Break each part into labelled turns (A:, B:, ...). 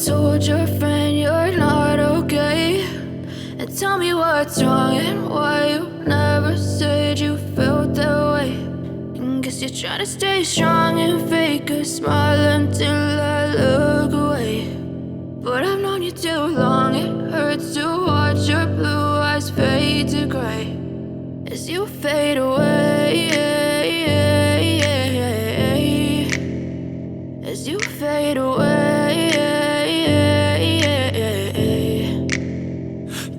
A: told your friend you're not okay? And tell me what's wrong and why you never said you felt that way. And guess you're trying to stay strong and fake a smile until I look away. But I've known you too long, it hurts to watch your blue eyes fade to gray as you fade away, as you fade away.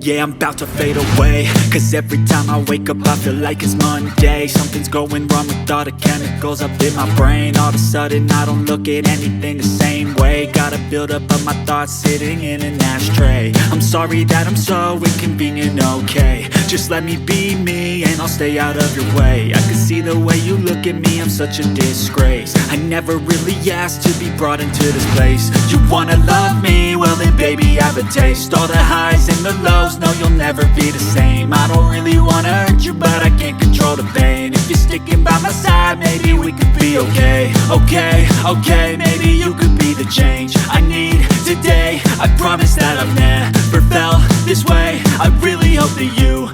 B: Yeah, I'm about to fade away, cause every time I wake up I feel like it's Monday. Something's going wrong with all the chemicals up in my brain. All of a sudden I don't look at anything the same way. Gotta build up of my thoughts sitting in an ashtray. I'm sorry that I'm so inconvenient, okay? Just let me be me and I'll stay out of your way. I can see the way you look at me, I'm such a disgrace. I never really asked to be brought into this place. You wanna love me? Well then baby I have a taste. All the highs and the lows, no you'll never be the same. I don't really wanna hurt you but I can't control the pain. If you're sticking by my side maybe we could be okay. Okay, maybe you could be the change I need today. I promise that I've never felt this way. I really hope that you